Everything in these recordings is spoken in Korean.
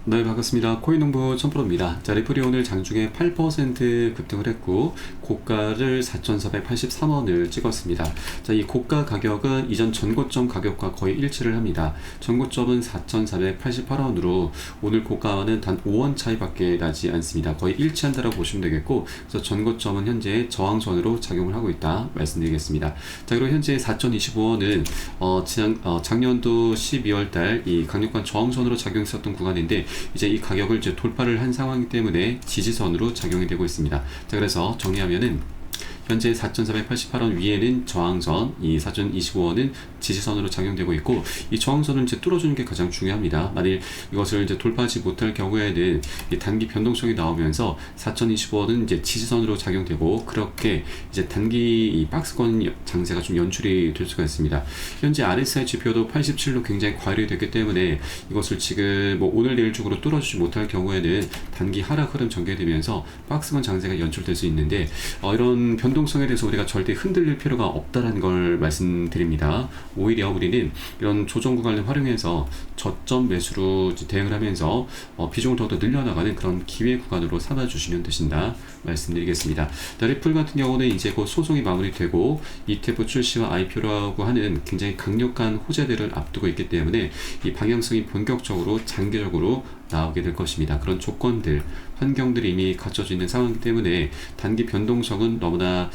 네, 반갑습니다. 코인농부 천프로입니다. 자, 리플이 오늘 장중에 8% 급등을 했고 고가를 4,483원을 찍었습니다. 자, 이 고가 가격은 이전 전고점 가격과 거의 일치를 합니다. 전고점은 4,488원으로 오늘 고가와는 단 5원 차이밖에 나지 않습니다. 거의 일치한다라고 보시면 되겠고, 그래서 전고점은 현재 저항선으로 작용을 하고 있다 말씀드리겠습니다. 자, 그리고 현재 4,025원은 작년도 12월달 이 강력한 저항선으로 작용했었던 구간인데, 이제 이 가격을 이제 돌파를 한 상황이기 때문에 지지선으로 작용이 되고 있습니다. 자, 그래서 정리하면은 현재 4,488원 위에는 저항선, 이 4,025원은 지지선으로 작용되고 있고, 이 저항선을 이제 뚫어주는 게 가장 중요합니다. 만일 이것을 이제 돌파하지 못할 경우에는 이 단기 변동성이 나오면서 4,025원은 이제 지지선으로 작용되고, 그렇게 이제 단기 이 박스권 장세가 좀 연출이 될 수가 있습니다. 현재 RSI 지표도 87로 굉장히 과열이 됐기 때문에 이것을 지금 뭐 오늘 내일 중으로 뚫어주지 못할 경우에는 단기 하락 흐름 전개되면서 박스권 장세가 연출될 수 있는데, 이런 변동성에 대해서 우리가 절대 흔들릴 필요가 없다는 걸 말씀드립니다. 오히려 우리는 이런 조정 구간을 활용해서 저점 매수로 대응을 하면서 비중을 더욱더 늘려나가는 그런 기회 구간으로 삼아주시면 되신다 말씀드리겠습니다. 리플 같은 경우는 이제 곧 소송이 마무리되고 ETF 출시와 IPO라고 하는 굉장히 강력한 호재들을 앞두고 있기 때문에 이 방향성이 본격적으로 장기적으로 나오게 될 것입니다. 그런 조건들, 환경들이 이미 갖춰져 있는 상황이기 때문에 단기 변동성은 너무나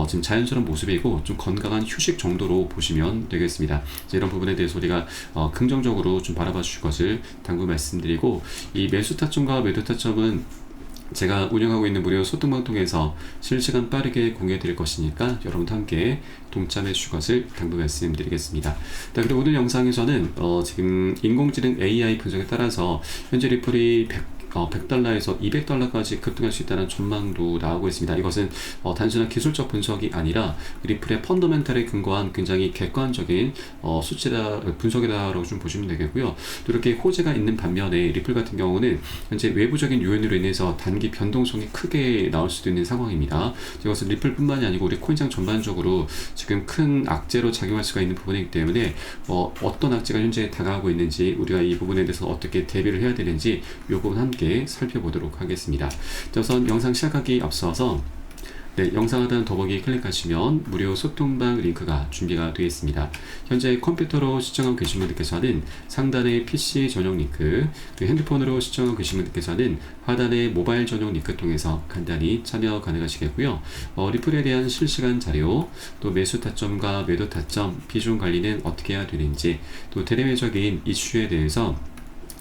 지금 자연스러운 모습이고 좀 건강한 휴식 정도로 보시면 되겠습니다. 이런 부분에 대해서 우리가 긍정적으로 좀 바라봐 주실 것을 당부 말씀드리고, 이 매수 타점과 매도 타점은 제가 운영하고 있는 무료 소통방 통해서 실시간 빠르게 공유해 드릴 것이니까 여러분도 함께 동참해 주실 것을 당부 말씀드리겠습니다. 그리고 오늘 영상에서는 지금 인공지능 AI 분석에 따라서 현재 리플이 100달러에서 200달러까지 급등할 수 있다는 전망도 나오고 있습니다. 이것은 단순한 기술적 분석이 아니라 리플의 펀더멘탈에 근거한 굉장히 객관적인 수치다, 분석이다라고 좀 보시면 되겠고요. 또 이렇게 호재가 있는 반면에 리플 같은 경우는 현재 외부적인 요인으로 인해서 단기 변동성이 크게 나올 수도 있는 상황입니다. 이것은 리플뿐만이 아니고 우리 코인장 전반적으로 지금 큰 악재로 작용할 수가 있는 부분이기 때문에 어떤 악재가 현재 다가오고 있는지, 우리가 이 부분에 대해서 어떻게 대비를 해야 되는지 이 부분 함께 살펴보도록 하겠습니다. 우선 영상 시작하기 앞서서 영상 하단 더보기 클릭하시면 무료 소통방 링크가 준비가 되어 있습니다. 현재 컴퓨터로 시청하고 계신 분들께서는 상단의 PC 전용 링크, 그리고 핸드폰으로 시청하고 계신 분들께서는 하단의 모바일 전용 링크 통해서 간단히 참여 가능하시겠고요. 리플에 대한 실시간 자료, 또 매수 타점과 매도 타점, 비중 관리는 어떻게 해야 되는지, 또 대내외적인 이슈에 대해서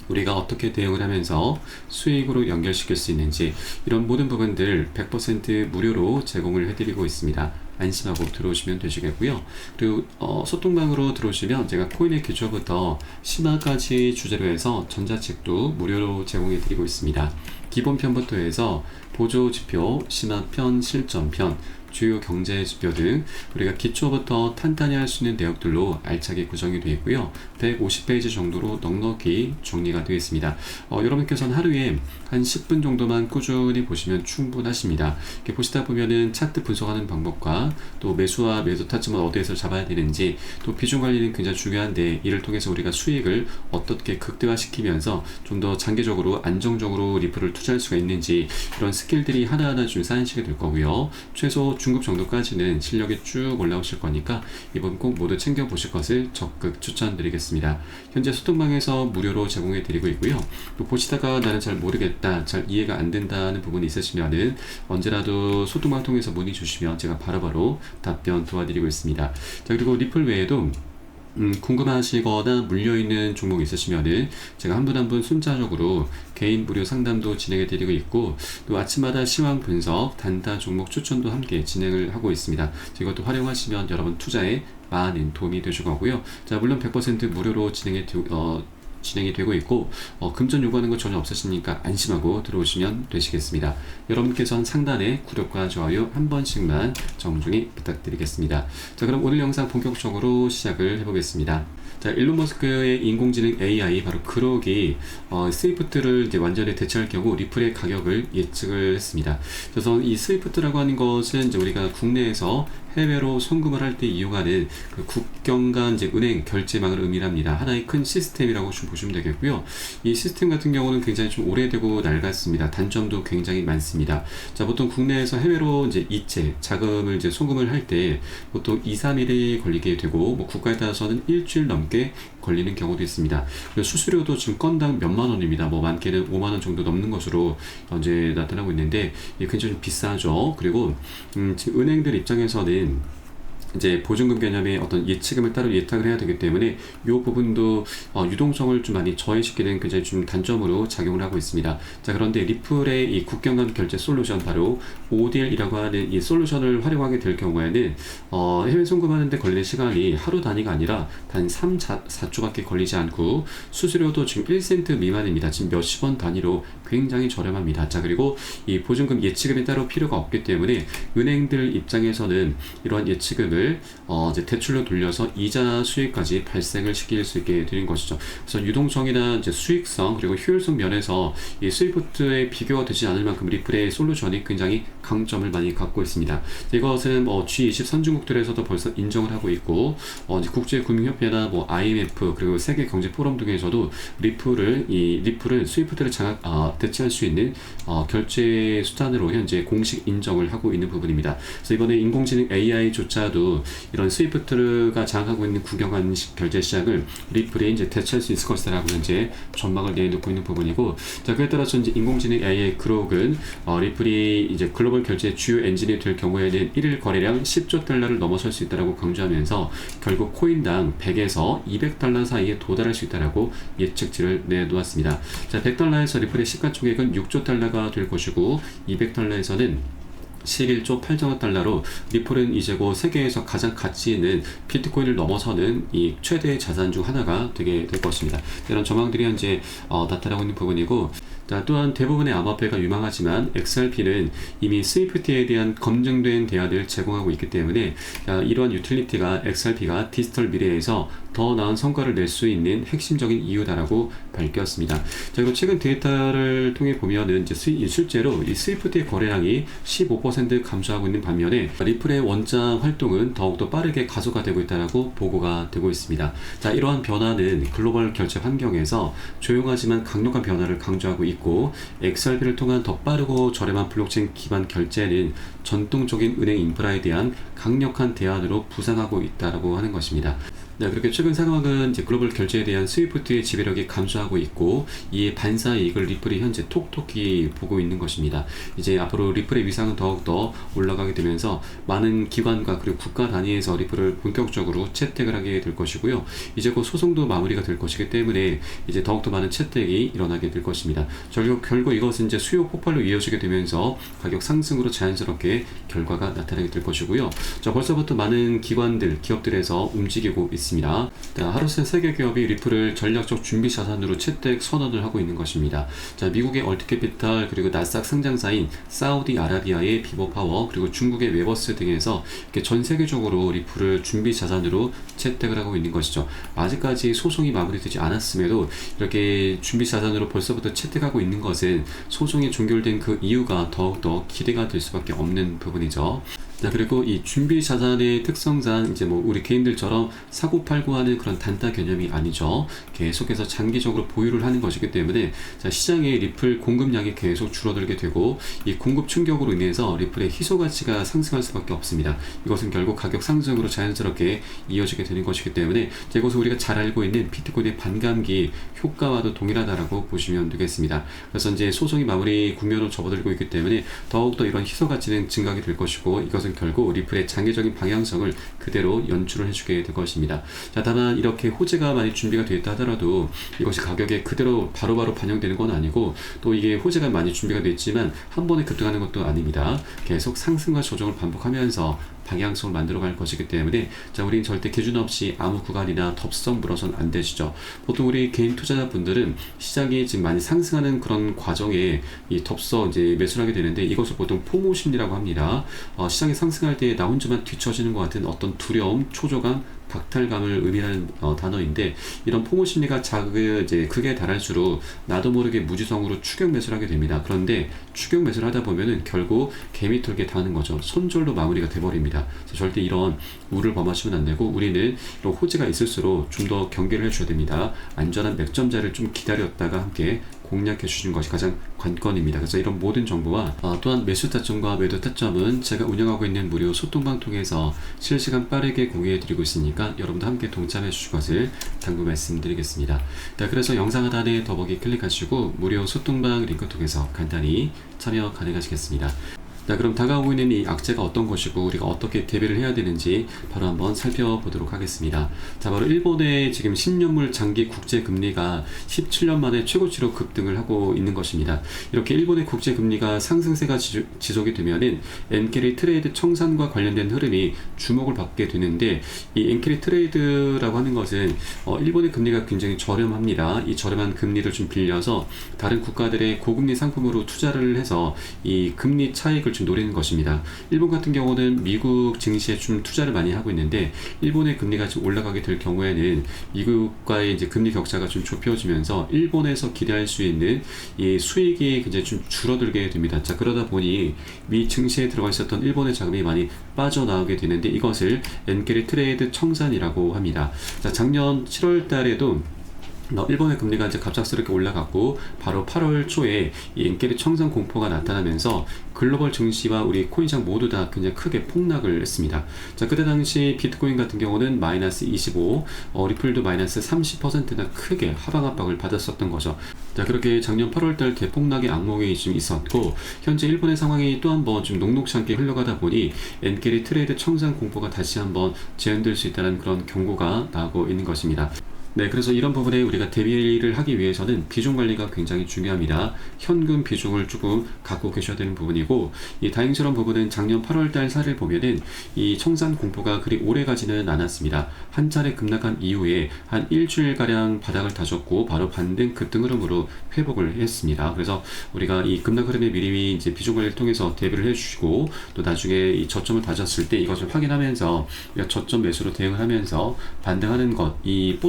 우리가 어떻게 대응을 하면서 수익으로 연결시킬 수 있는지, 이런 모든 부분들 100% 무료로 제공을 해드리고 있습니다. 안심하고 들어오시면 되시겠고요. 그리고 소통방으로 들어오시면 제가 코인의 기초부터 심화까지 주제로 해서 전자책도 무료로 제공해 드리고 있습니다. 기본편부터 해서 보조지표, 심화편, 실전편, 주요 경제 지표 등 우리가 기초부터 탄탄히 할 수 있는 내역들로 알차게 구성이 되어 있고요. 150페이지 정도로 넉넉히 정리가 되어 있습니다. 여러분께서는 하루에 한 10분 정도만 꾸준히 보시면 충분하십니다. 이렇게 보시다 보면은 차트 분석하는 방법과 또 매수와 매도 타점은 어디에서 잡아야 되는지, 또 비중 관리는 굉장히 중요한데 이를 통해서 우리가 수익을 어떻게 극대화시키면서 좀 더 장기적으로 안정적으로 리플을 투자할 수가 있는지, 이런 스킬들이 하나하나 좀 쌓이시게 될 거고요. 최소 중급 정도까지는 실력이 쭉 올라오실 거니까 이번 꼭 모두 챙겨보실 것을 적극 추천드리겠습니다. 현재 소통방에서 무료로 제공해 드리고 있고요. 또 보시다가 나는 잘 모르겠다, 잘 이해가 안 된다는 부분이 있으시면은 언제라도 소통방 통해서 문의 주시면 제가 바로바로 답변 도와드리고 있습니다. 그리고 리플 외에도 궁금하시거나 물려있는 종목이 있으시면은 제가 한 분 한 분 순차적으로 개인 무료 상담도 진행해 드리고 있고, 또 아침마다 시황 분석, 단타 종목 추천도 함께 진행을 하고 있습니다. 이것도 활용하시면 여러분 투자에 많은 도움이 되실 거고요. 물론 100% 무료로 진행이 되고 있고 금전 요구하는 거 전혀 없으시니까 안심하고 들어오시면 되시겠습니다. 여러분께서는 상단에 구독과 좋아요 한 번씩만 정중히 부탁드리겠습니다. 그럼 오늘 영상 본격적으로 시작을 해보겠습니다. 자, 일론 머스크의 인공지능 AI 바로 그록이 스위프트를 이제 완전히 대체할 경우 리플의 가격을 예측을 했습니다. 그래서 이 스위프트라고 하는 것은 이제 우리가 국내에서 해외로 송금을 할 때 이용하는 그 국경 간 이제 은행 결제망을 의미합니다. 하나의 큰 시스템이라고 좀 보시면 되겠고요. 이 시스템 같은 경우는 굉장히 좀 오래되고 낡았습니다. 단점도 굉장히 많습니다. 자, 보통 국내에서 해외로 이제 이체, 자금을 이제 송금을 할 때 보통 2, 3일이 걸리게 되고, 뭐 국가에 따라서는 일주일 넘게 걸리는 경우도 있습니다. 수수료도 지금 건당 몇만 원입니다. 뭐 많게는 5만 원 정도 넘는 것으로 현재 나타나고 있는데, 이게 굉장히 좀 비싸죠. 그리고 지금 은행들 입장에서는 이제 보증금 개념의 어떤 예치금을 따로 예탁을 해야 되기 때문에 이 부분도 유동성을 좀 많이 저해시키는 굉장히 좀 단점으로 작용을 하고 있습니다. 자, 그런데 리플의 이 국경 간 결제 솔루션, 바로 ODL이라고 하는 이 솔루션을 활용하게 될 경우에는 해외 송금하는데 걸리는 시간이 하루 단위가 아니라 단 3, 4초밖에 걸리지 않고, 수수료도 지금 1센트 미만입니다. 지금 몇십 원 단위로 굉장히 저렴합니다. 자, 그리고 이 보증금 예치금이 따로 필요가 없기 때문에 은행들 입장에서는 이러한 예치금을 이제 대출로 돌려서 이자 수익까지 발생을 시킬 수 있게 되는 것이죠. 그래서 유동성이나 이제 수익성 그리고 효율성 면에서 이 스위프트에 비교가 되지 않을 만큼 리플의 솔루션이 굉장히 강점을 많이 갖고 있습니다. 이것은 G20 선진국들에서도 벌써 인정을 하고 있고, 이제 국제금융협회나 뭐 IMF 그리고 세계경제포럼 등에서도 리플을 스위프트를 대체할 수 있는 결제 수단으로 현재 공식 인정을 하고 있는 부분입니다. 그래서 이번에 인공지능 AI조차도 이런 스위프트가 장악하고 있는 국영한 결제 시장을 리플이 이제 대체할 수 있을 것이라고 현재 전망을 내놓고 있는 부분이고, 자, 그에 따라서 이제 인공지능 AI 그록은 리플이 이제 글로벌 결제 주요 엔진이 될 경우에는 1일 거래량 10조 달러를 넘어설 수 있다고 강조하면서 결국 코인당 100에서 200달러 사이에 도달할 수 있다고 예측치를 내놓았습니다. 자, 100달러에서 리플의 시가총액은 6조 달러가 될 것이고, 200달러에서는 11조 8천억 달러로 리플은 이제 곧 세계에서 가장 가치 있는 비트코인을 넘어서는 이 최대의 자산 중 하나가 되게 될 것입니다. 이런 전망들이 현재 나타나고 있는 부분이고, 또한 대부분의 암호화폐가 유망하지만 XRP는 이미 스위프트에 대한 검증된 대안을 제공하고 있기 때문에 이러한 유틸리티가 XRP가 디지털 미래에서 더 나은 성과를 낼 수 있는 핵심적인 이유다라고 밝혔습니다. 자, 그리고 최근 데이터를 통해 보면은 이제 실제로 이 스위프트의 거래량이 15% 감소하고 있는 반면에 리플의 원장 활동은 더욱더 빠르게 가속화되고 있다라고 보고가 되고 있습니다. 자, 이러한 변화는 글로벌 결제 환경에서 조용하지만 강력한 변화를 강조하고 있고, XRP를 통한 더 빠르고 저렴한 블록체인 기반 결제는 전통적인 은행 인프라에 대한 강력한 대안으로 부상하고 있다라고 하는 것입니다. 네, 그렇게 최근 상황은 이제 글로벌 결제에 대한 스위프트의 지배력이 감소하고 있고, 이에 반사 이익을 리플이 현재 톡톡히 보고 있는 것입니다. 이제 앞으로 리플의 위상은 더욱더 올라가게 되면서 많은 기관과 그리고 국가 단위에서 리플을 본격적으로 채택을 하게 될 것이고요. 이제 곧 소송도 마무리가 될 것이기 때문에 이제 더욱더 많은 채택이 일어나게 될 것입니다. 결국 이것은 이제 수요 폭발로 이어지게 되면서 가격 상승으로 자연스럽게 결과가 나타나게 될 것이고요. 자, 벌써부터 많은 기관들, 기업들에서 움직이고 있습니다. 하루새 세계 기업이 리플을 전략적 준비 자산으로 채택 선언을 하고 있는 것입니다. 자, 미국의 얼트캐피탈 그리고 나스닥 상장사인 사우디아라비아의 비버파워 그리고 중국의 웨버스 등에서 이렇게 전 세계적으로 리플을 준비 자산으로 채택을 하고 있는 것이죠. 아직까지 소송이 마무리되지 않았음에도 이렇게 준비 자산으로 벌써부터 채택하고 있는 것은 소송이 종결된 그 이유가 더욱더 기대가 될 수밖에 없는 부분이죠. 자, 그리고 이 준비 자산의 특성상 이제 뭐 우리 개인들처럼 사고팔고 하는 그런 단타 개념이 아니죠. 계속해서 장기적으로 보유를 하는 것이기 때문에 자, 시장의 리플 공급량이 계속 줄어들게 되고, 이 공급 충격으로 인해서 리플의 희소 가치가 상승할 수밖에 없습니다. 이것은 결국 가격 상승으로 자연스럽게 이어지게 되는 것이기 때문에 이것은 우리가 잘 알고 있는 비트코인의 반감기 효과와도 동일하다라고 보시면 되겠습니다. 그래서 이제 소송이 마무리 국면으로 접어들고 있기 때문에 더욱더 이런 희소 가치는 증가하게 될 것이고, 이것은 결국 리플의 장기적인 방향성을 그대로 연출을 해주게 될 것입니다. 자, 다만 이렇게 호재가 많이 준비가 되어 있다 하더라도 이것이 가격에 그대로 바로바로 반영되는 건 아니고, 또 이게 호재가 많이 준비가 되어 있지만 한 번에 급등하는 것도 아닙니다. 계속 상승과 조정을 반복하면서 방향성을 만들어갈 것이기 때문에 자, 우리는 절대 기준 없이 아무 구간이나 덥석 물어선 안 되시죠. 보통 우리 개인 투자자분들은 시장이 지금 많이 상승하는 그런 과정에 이 덥석 이제 매수를 하게 되는데, 이것을 보통 포모 심리라고 합니다. 시장이 상승할 때 나 혼자만 뒤처지는 것 같은 어떤 두려움, 초조감, 박탈감을 의미하는 단어인데, 이런 포모 심리가 이제 극에 달할수록 나도 모르게 무지성으로 추격 매수를 하게 됩니다. 그런데 추격 매수를 하다 보면은 결국 개미 털게 당하는 거죠. 손절로 마무리가 돼버립니다. 절대 이런 우를 범하시면 안 되고, 우리는 이런 호재가 있을수록 좀 더 경계를 해줘야 됩니다. 안전한 맥점자를 좀 기다렸다가 함께 공략해 주시는 것이 가장 관건입니다. 그래서 이런 모든 정보와 또한 매수 타점과 매도 타점은 제가 운영하고 있는 무료 소통방 통해서 실시간 빠르게 공유해 드리고 있으니까 여러분도 함께 동참해 주실 것을 당부 말씀드리겠습니다. 자, 그래서 영상 하단에 더보기 클릭하시고 무료 소통방 링크 통해서 간단히 참여 가능하시겠습니다. 자, 그럼 다가오고 있는 이 악재가 어떤 것이고 우리가 어떻게 대비를 해야 되는지 바로 한번 살펴보도록 하겠습니다. 자, 바로 일본의 지금 10년물 장기 국제 금리가 17년 만에 최고치로 급등을 하고 있는 것입니다. 이렇게 일본의 국제 금리가 상승세가 지속이 되면은 엔캐리 트레이드 청산과 관련된 흐름이 주목을 받게 되는데, 이 엔캐리 트레이드라고 하는 것은 일본의 금리가 굉장히 저렴합니다. 이 저렴한 금리를 좀 빌려서 다른 국가들의 고금리 상품으로 투자를 해서 이 금리 차익을 좀 노리는 것입니다. 일본 같은 경우는 미국 증시에 좀 투자를 많이 하고 있는데, 일본의 금리가 좀 올라가게 될 경우에는 미국과의 이제 금리 격차가 좀 좁혀지면서 일본에서 기대할 수 있는 이 수익이 굉장히 좀 줄어들게 됩니다. 자, 그러다 보니 미 증시에 들어가 있었던 일본의 자금이 많이 빠져나오게 되는데, 이것을 엔캐리 트레이드 청산이라고 합니다. 자, 작년 7월 달에도 일본의 금리가 이제 갑작스럽게 올라갔고, 바로 8월 초에 이 엔캐리 청산 공포가 나타나면서 글로벌 증시와 우리 코인시장 모두 다 굉장히 크게 폭락을 했습니다. 자, 그때 당시 비트코인 같은 경우는 마이너스 25, 리플도 마이너스 30%나 크게 하방 압박을 받았었던 거죠. 자, 그렇게 작년 8월달 대폭락의 악몽이 좀 있었고, 현재 일본의 상황이 또 한번 좀 녹록치 않게 흘러가다 보니 엔캐리 트레이드 청산 공포가 다시 한번 재현될 수 있다는 그런 경고가 나오고 있는 것입니다. 네, 그래서 이런 부분에 우리가 대비를 하기 위해서는 비중 관리가 굉장히 중요합니다. 현금 비중을 조금 갖고 계셔야 되는 부분이고, 이 다행스러운 부분은 작년 8월달 사를 보면은 이 청산 공포가 그리 오래 가지는 않았습니다. 한 차례 급락한 이후에 한 일주일가량 바닥을 다졌고 바로 반등 급등 흐름으로 회복을 했습니다. 그래서 우리가 이 급락 흐름에 미리 이제 비중 관리를 통해서 대비를 해주시고, 또 나중에 이 저점을 다졌을 때 이것을 확인하면서 우리가 저점 매수로 대응을 하면서 반등하는 것, 이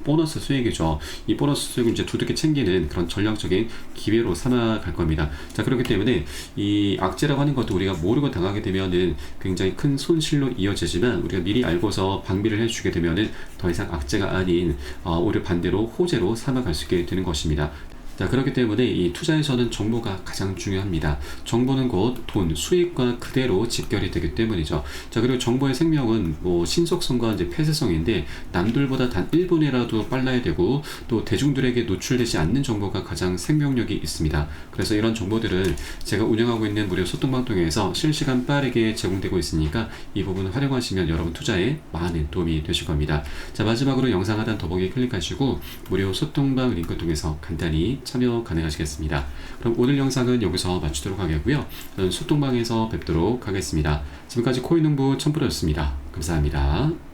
보너스 수익이죠. 이 보너스 수익을 이제 두둑이 챙기는 그런 전략적인 기회로 삼아갈 겁니다. 자, 그렇기 때문에 이 악재라고 하는 것도 우리가 모르고 당하게 되면은 굉장히 큰 손실로 이어지지만, 우리가 미리 알고서 방비를 해주게 되면은 더 이상 악재가 아닌 오히려 반대로 호재로 삼아갈 수 있게 되는 것입니다. 자, 그렇기 때문에 이 투자에서는 정보가 가장 중요합니다. 정보는 곧 돈, 수익과 그대로 직결이 되기 때문이죠. 자, 그리고 정보의 생명은 신속성과 이제 폐쇄성인데, 남들보다 단 1분이라도 빨라야 되고, 또 대중들에게 노출되지 않는 정보가 가장 생명력이 있습니다. 그래서 이런 정보들은 제가 운영하고 있는 무료 소통방 통해서 실시간 빠르게 제공되고 있으니까 이 부분을 활용하시면 여러분 투자에 많은 도움이 되실 겁니다. 자, 마지막으로 영상 하단 더보기 클릭하시고 무료 소통방 링크 통해서 간단히 참여 가능하시겠습니다. 그럼 오늘 영상은 여기서 마치도록 하겠고요. 저는 소통방에서 뵙도록 하겠습니다. 지금까지 코인농부 첨프로였습니다. 감사합니다.